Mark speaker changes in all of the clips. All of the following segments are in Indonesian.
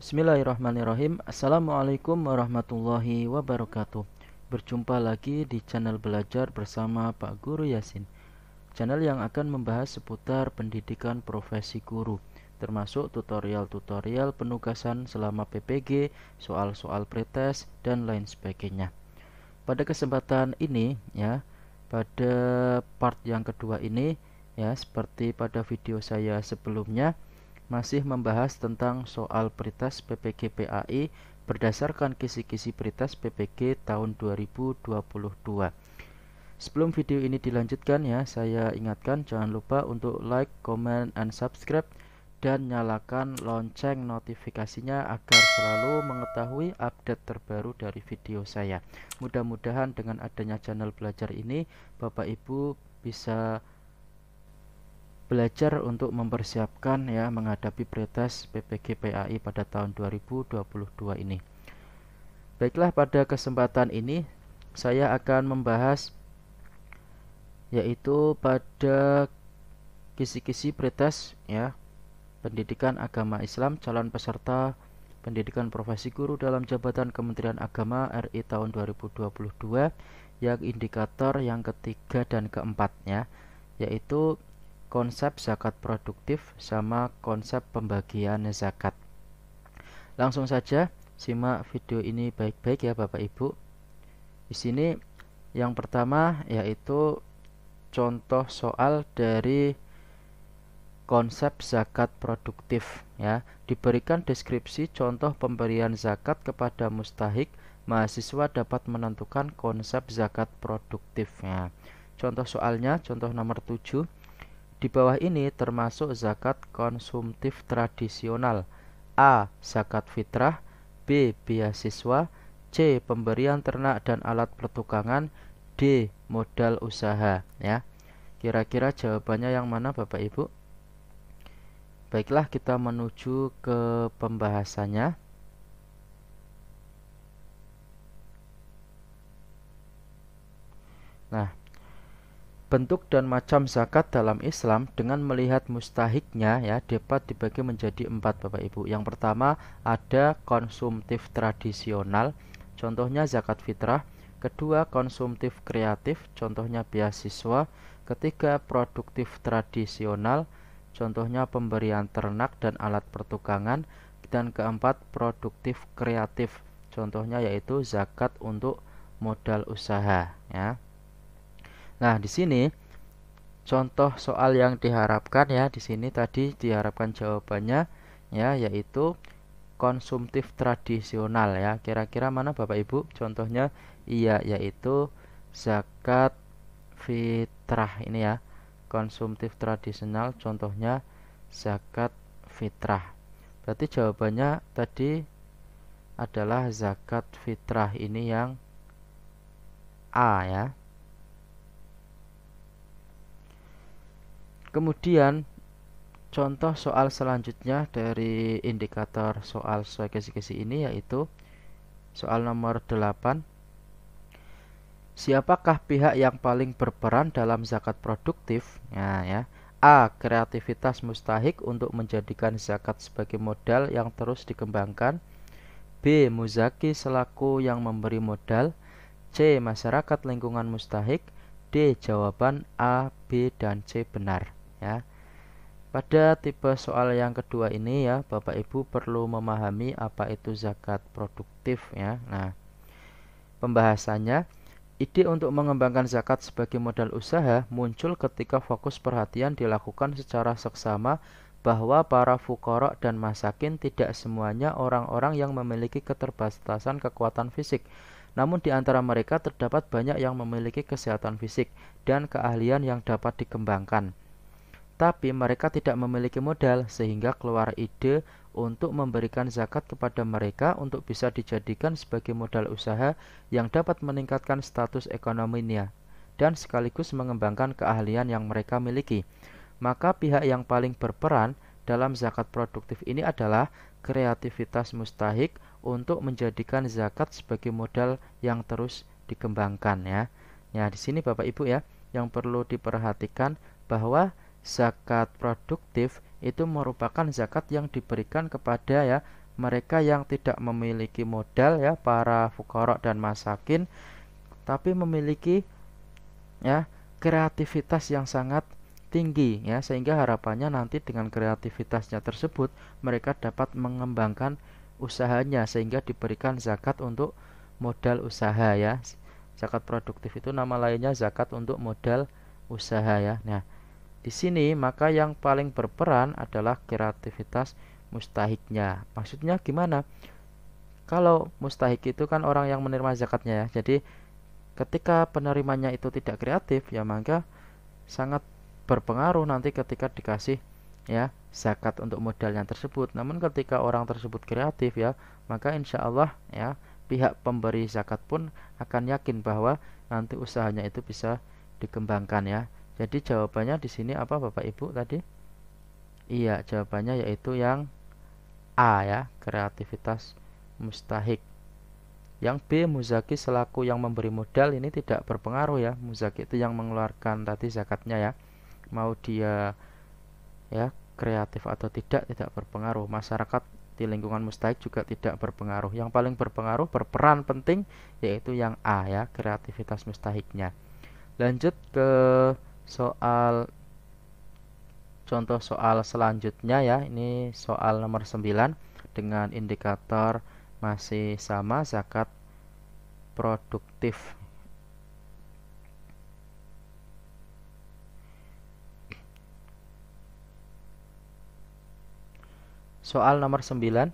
Speaker 1: Bismillahirrahmanirrahim. Assalamualaikum warahmatullahi wabarakatuh. Berjumpa lagi di channel belajar bersama Pak Guru Yasin, channel yang akan membahas seputar pendidikan profesi guru, termasuk tutorial-tutorial penugasan selama PPG, soal-soal pretest, dan lain sebagainya. Pada kesempatan ini pada part yang kedua ini seperti pada video saya sebelumnya, masih membahas tentang soal pretest PPG PAI berdasarkan kisi-kisi pretest PPG tahun 2022. Sebelum video ini dilanjutkan saya ingatkan jangan lupa untuk like, comment, and subscribe dan nyalakan lonceng notifikasinya agar selalu mengetahui update terbaru dari video saya. Mudah-mudahan dengan adanya channel belajar ini Bapak Ibu bisa belajar untuk mempersiapkan menghadapi pretest PPG PAI pada tahun 2022 ini. Baiklah, pada kesempatan ini saya akan membahas yaitu pada kisi-kisi pretest pendidikan agama Islam calon peserta pendidikan profesi guru dalam jabatan Kementerian Agama RI tahun 2022, yang indikator yang ketiga dan keempat yaitu konsep zakat produktif sama konsep pembagian zakat. Langsung saja simak video ini baik-baik ya Bapak Ibu. Di sini yang pertama yaitu contoh soal dari konsep zakat produktif diberikan deskripsi contoh pemberian zakat kepada mustahik. Mahasiswa dapat menentukan konsep zakat produktif. Contoh soalnya, contoh nomor 7. Di bawah ini termasuk zakat konsumtif tradisional: A. Zakat fitrah, B. beasiswa, C. Pemberian ternak dan alat pertukangan, D. Modal usaha. Kira-kira jawabannya yang mana Bapak Ibu? Baiklah, kita menuju ke pembahasannya. Nah, bentuk dan macam zakat dalam Islam dengan melihat mustahiknya dapat dibagi menjadi 4 Bapak Ibu. Yang pertama ada konsumtif tradisional, contohnya zakat fitrah. Kedua, konsumtif kreatif, contohnya beasiswa. Ketiga, produktif tradisional, contohnya pemberian ternak dan alat pertukangan. Dan keempat, produktif kreatif, contohnya yaitu zakat untuk modal usaha. Nah, di sini contoh soal yang diharapkan di sini tadi diharapkan jawabannya yaitu konsumtif tradisional Kira-kira mana Bapak Ibu contohnya? Iya, yaitu zakat fitrah ini konsumtif tradisional, contohnya zakat fitrah. Berarti jawabannya tadi adalah zakat fitrah, ini yang A Kemudian contoh soal selanjutnya dari indikator soal sesuai kisi-kisi ini yaitu soal nomor 8. Siapakah pihak yang paling berperan dalam zakat produktif? A. Kreativitas mustahik untuk menjadikan zakat sebagai modal yang terus dikembangkan. B. Muzaki selaku yang memberi modal. C. Masyarakat lingkungan mustahik. D. Jawaban A, B, dan C benar. Pada tipe soal yang kedua ini Bapak Ibu perlu memahami apa itu zakat produktif. Nah, pembahasannya, ide untuk mengembangkan zakat sebagai modal usaha muncul ketika fokus perhatian dilakukan secara seksama bahwa para fuqara dan masakin tidak semuanya orang-orang yang memiliki keterbatasan kekuatan fisik. Namun di antara mereka terdapat banyak yang memiliki kesehatan fisik dan keahlian yang dapat dikembangkan. Tapi mereka tidak memiliki modal, sehingga keluar ide untuk memberikan zakat kepada mereka untuk bisa dijadikan sebagai modal usaha yang dapat meningkatkan status ekonominya dan sekaligus mengembangkan keahlian yang mereka miliki. Maka pihak yang paling berperan dalam zakat produktif ini adalah kreativitas mustahik untuk menjadikan zakat sebagai modal yang terus dikembangkan. Di sini Bapak Ibu yang perlu diperhatikan bahwa zakat produktif itu merupakan zakat yang diberikan kepada mereka yang tidak memiliki modal ya, para fuqara dan masakin, tapi memiliki ya kreativitas yang sangat tinggi ya, sehingga harapannya nanti dengan kreativitasnya tersebut mereka dapat mengembangkan usahanya sehingga diberikan zakat untuk modal usaha ya. Zakat produktif itu nama lainnya zakat untuk modal usaha ya. Nah, di sini maka yang paling berperan adalah kreativitas mustahiknya. Maksudnya gimana? Kalau mustahik itu kan orang yang menerima zakatnya ya. Jadi ketika penerimanya itu tidak kreatif ya, maka sangat berpengaruh nanti ketika dikasih ya zakat untuk modalnya tersebut. Namun ketika orang tersebut kreatif ya, maka insya Allah ya pihak pemberi zakat pun akan yakin bahwa nanti usahanya itu bisa dikembangkan ya. Jadi jawabannya di sini apa Bapak Ibu tadi? Iya, jawabannya yaitu yang A ya, kreativitas mustahik. Yang B, muzaki selaku yang memberi modal ini tidak berpengaruh ya. Muzaki itu yang mengeluarkan tadi zakatnya ya. Mau dia ya kreatif atau tidak berpengaruh. Masyarakat di lingkungan mustahik juga tidak berpengaruh. Yang paling berpengaruh, berperan penting yaitu yang A ya, kreativitas mustahiknya. Lanjut ke soal contoh soal selanjutnya ya. Ini soal nomor 9 dengan indikator masih sama, zakat produktif. Soal nomor 9,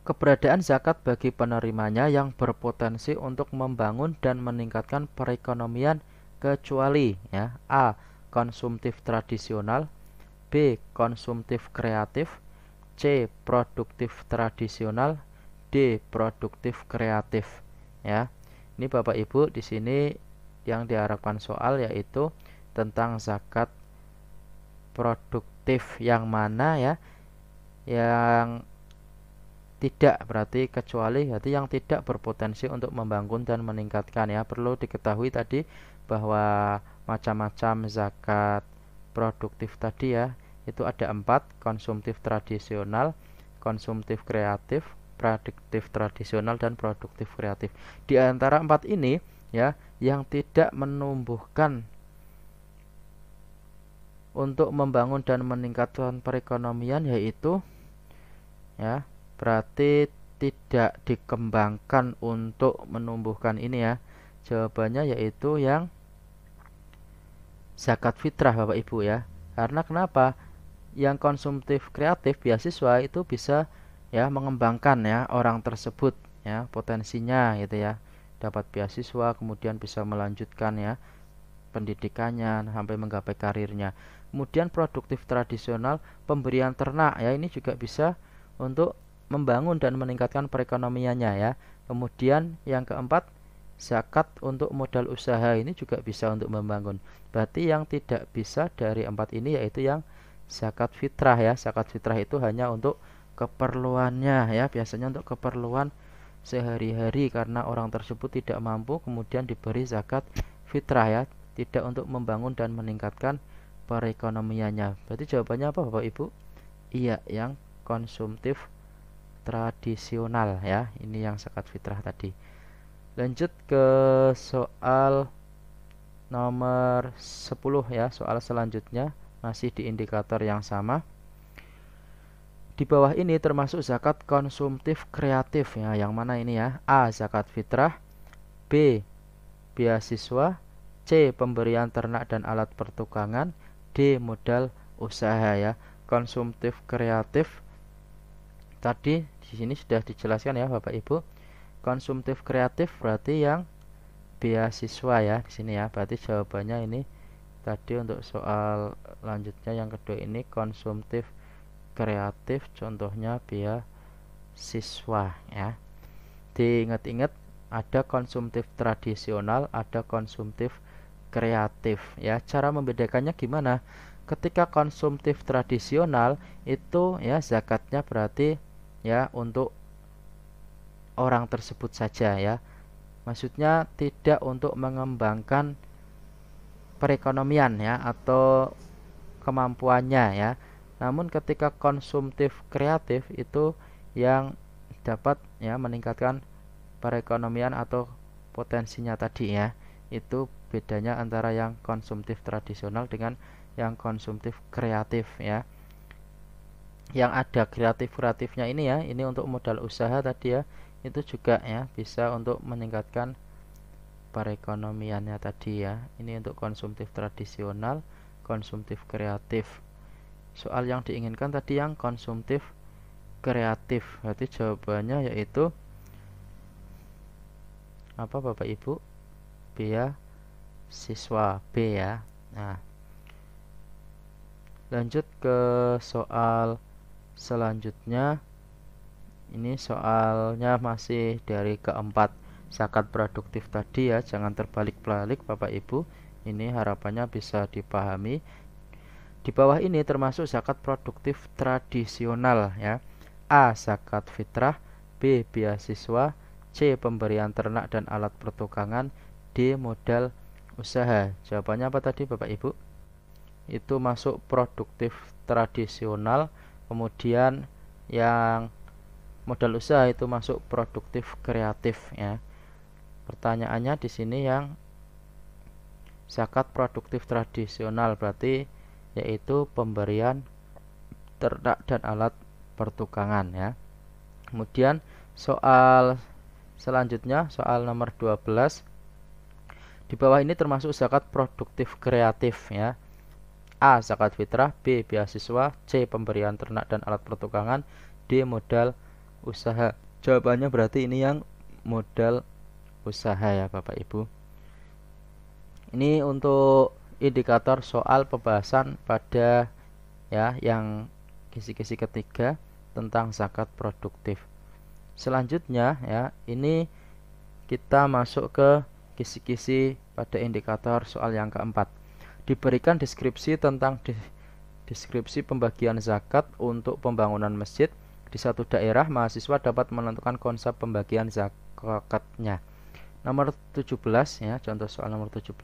Speaker 1: keberadaan zakat bagi penerimanya yang berpotensi untuk membangun dan meningkatkan perekonomian kecuali ya, A. konsumtif tradisional, B. konsumtif kreatif, C. produktif tradisional, D. produktif kreatif ya. Ini Bapak Ibu di sini yang diharapkan soal yaitu tentang zakat produktif yang mana ya, yang tidak berarti kecuali, berarti yang tidak berpotensi untuk membangun dan meningkatkan ya. Perlu diketahui tadi bahwa macam-macam zakat produktif tadi ya, itu ada 4, konsumtif tradisional, konsumtif kreatif, produktif tradisional, dan produktif kreatif. Di antara 4 ini ya, yang tidak menumbuhkan untuk membangun dan meningkatkan perekonomian yaitu ya, berarti tidak dikembangkan untuk menumbuhkan ini ya. Jawabannya yaitu yang zakat fitrah Bapak Ibu ya. Karena kenapa? Yang konsumtif kreatif beasiswa itu bisa ya mengembangkan ya orang tersebut ya, potensinya gitu ya, dapat beasiswa kemudian bisa melanjutkan ya pendidikannya sampai menggapai karirnya. Kemudian produktif tradisional, pemberian ternak ya, ini juga bisa untuk membangun dan meningkatkan perekonomiannya ya. Kemudian yang keempat, zakat untuk modal usaha ini juga bisa untuk membangun. Berarti yang tidak bisa dari 4 ini yaitu yang zakat fitrah ya. Zakat fitrah itu hanya untuk keperluannya ya, biasanya untuk keperluan sehari-hari karena orang tersebut tidak mampu kemudian diberi zakat fitrah ya, tidak untuk membangun dan meningkatkan perekonomiannya. Berarti jawabannya apa Bapak Ibu? Iya, yang konsumtif tradisional ya. Ini yang zakat fitrah tadi. Lanjut ke soal nomor 10 ya, soal selanjutnya masih di indikator yang sama. Di bawah ini termasuk zakat konsumtif kreatif ya. Yang mana ini ya? A. zakat fitrah, B. beasiswa, C. pemberian ternak dan alat pertukangan, D. modal usaha ya. Konsumtif kreatif tadi di sini sudah dijelaskan ya Bapak Ibu. Konsumtif kreatif berarti yang beasiswa ya di sini ya. Berarti jawabannya ini tadi untuk soal lanjutnya yang kedua ini konsumtif kreatif, contohnya beasiswa ya. Diingat-ingat ada konsumtif tradisional, ada konsumtif kreatif ya. Cara membedakannya gimana? Ketika konsumtif tradisional itu ya zakatnya berarti ya untuk orang tersebut saja ya. Maksudnya tidak untuk mengembangkan perekonomian ya atau kemampuannya ya. Namun ketika konsumtif kreatif itu yang dapat ya meningkatkan perekonomian atau potensinya tadi ya. Itu bedanya antara yang konsumtif tradisional dengan yang konsumtif kreatif ya. Yang ada kreatifnya ini ya, ini untuk modal usaha tadi ya, itu juga ya bisa untuk meningkatkan perekonomiannya tadi ya. Ini untuk konsumtif tradisional, konsumtif kreatif. Soal yang diinginkan tadi yang konsumtif kreatif. Berarti jawabannya yaitu apa Bapak Ibu? Beasiswa B ya. Nah, lanjut ke soal selanjutnya. Ini soalnya masih dari keempat zakat produktif tadi ya. Jangan terbalik-balik Bapak Ibu. Ini harapannya bisa dipahami. Di bawah ini termasuk zakat produktif tradisional ya. A. Zakat fitrah, B. Beasiswa, C. Pemberian ternak dan alat pertukangan, D. Modal usaha. Jawabannya apa tadi Bapak Ibu? Itu masuk produktif tradisional, kemudian yang modal usaha itu masuk produktif kreatif ya. Pertanyaannya di sini yang zakat produktif tradisional berarti yaitu pemberian ternak dan alat pertukangan ya. Kemudian soal selanjutnya, soal nomor 12. Di bawah ini termasuk zakat produktif kreatif ya. A. Zakat fitrah, B. Beasiswa, C. Pemberian ternak dan alat pertukangan, D. Modal usaha. Jawabannya berarti ini yang modal usaha ya Bapak Ibu. Ini untuk indikator soal pembahasan pada ya yang kisi-kisi ketiga tentang zakat produktif. Selanjutnya ya, ini kita masuk ke kisi-kisi pada indikator soal yang keempat. Diberikan deskripsi tentang deskripsi pembagian zakat untuk pembangunan masjid di satu daerah. Mahasiswa dapat menentukan konsep pembagian zakatnya. Nomor 17 ya, contoh soal nomor 17.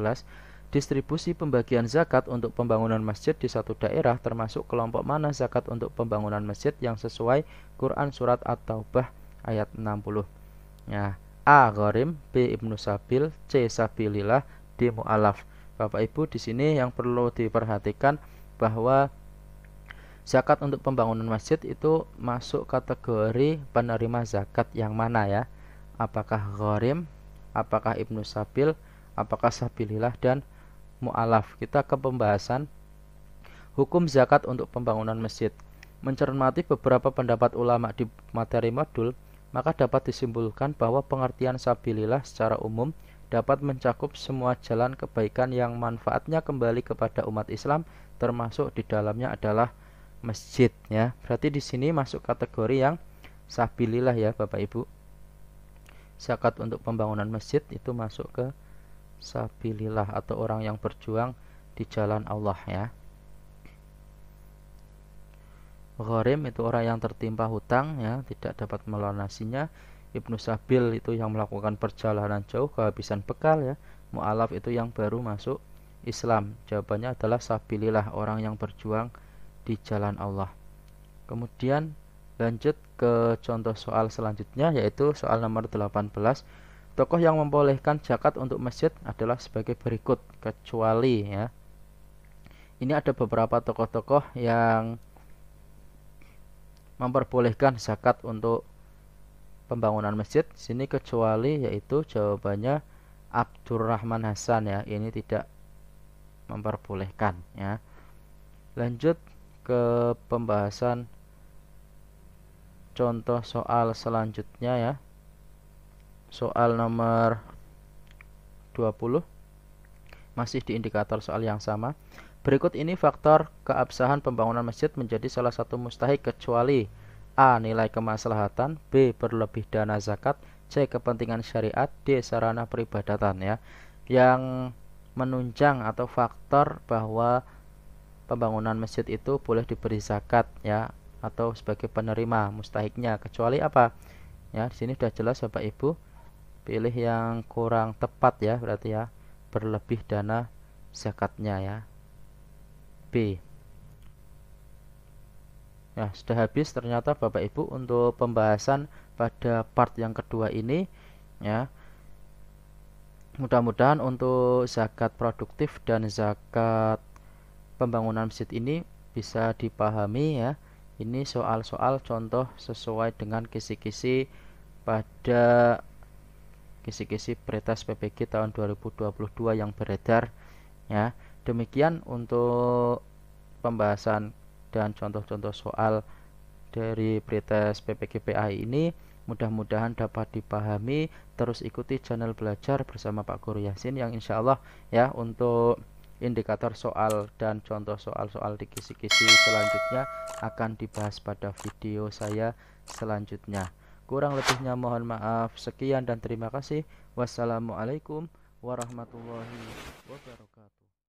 Speaker 1: Distribusi pembagian zakat untuk pembangunan masjid di satu daerah termasuk kelompok mana zakat untuk pembangunan masjid yang sesuai Quran surat At-Taubah ayat 60. Ya, A. Gharim, B. Ibnu Sabil, C. Sabilillah, D. Mu'alaf. Bapak Ibu di sini yang perlu diperhatikan bahwa zakat untuk pembangunan masjid itu masuk kategori penerima zakat yang mana ya? Apakah Gharim, apakah Ibnu Sabil, apakah Sabilillah dan Mu'alaf. Kita ke pembahasan hukum zakat untuk pembangunan masjid. Mencermati beberapa pendapat ulama di materi modul, maka dapat disimpulkan bahwa pengertian Sabilillah secara umum dapat mencakup semua jalan kebaikan yang manfaatnya kembali kepada umat Islam, termasuk di dalamnya adalah masjid ya. Berarti di sini masuk kategori yang Sabilillah ya Bapak Ibu. Zakat untuk pembangunan masjid itu masuk ke Sabilillah atau orang yang berjuang di jalan Allah ya. Gharim itu orang yang tertimpa hutang ya, tidak dapat melunasinya. Ibnu Sabil itu yang melakukan perjalanan jauh kehabisan bekal ya. Mu'alaf itu yang baru masuk Islam. Jawabannya adalah Sabilillah, orang yang berjuang di jalan Allah. Kemudian lanjut ke contoh soal selanjutnya, yaitu soal nomor 18. Tokoh yang membolehkan zakat untuk masjid adalah sebagai berikut, kecuali ya. Ini ada beberapa tokoh-tokoh yang memperbolehkan zakat untuk pembangunan masjid. Sini kecuali yaitu jawabannya Abdurrahman Hasan ya. Ini tidak memperbolehkan ya. Lanjut ke pembahasan contoh soal selanjutnya ya. Soal nomor 20 masih di indikator soal yang sama. Berikut ini faktor keabsahan pembangunan masjid menjadi salah satu mustahik kecuali A. Nilai kemaslahatan, B. Berlebih dana zakat, C. Kepentingan syariat, D. Sarana peribadatan ya. Yang menunjang atau faktor bahwa pembangunan masjid itu boleh diberi zakat ya, atau sebagai penerima mustahiknya, kecuali apa? Ya, di sini sudah jelas Bapak Ibu. Pilih yang kurang tepat ya, berarti ya berlebih dana zakatnya ya. B. Ya, sudah habis ternyata Bapak Ibu untuk pembahasan pada part yang kedua ini ya. Mudah-mudahan untuk zakat produktif dan zakat pembangunan masjid ini bisa dipahami ya. Ini soal-soal contoh sesuai dengan kisi-kisi pada kisi-kisi Pretest PPG tahun 2022 yang beredar ya. Demikian untuk pembahasan dan contoh-contoh soal dari Pretest PPG PAI ini. Mudah-mudahan dapat dipahami. Terus ikuti channel belajar bersama Pak Guru Yasin yang insya Allah ya, untuk indikator soal dan contoh soal-soal di kisi-kisi selanjutnya akan dibahas pada video saya selanjutnya. Kurang lebihnya mohon maaf. Sekian dan terima kasih. Wassalamualaikum warahmatullahi wabarakatuh.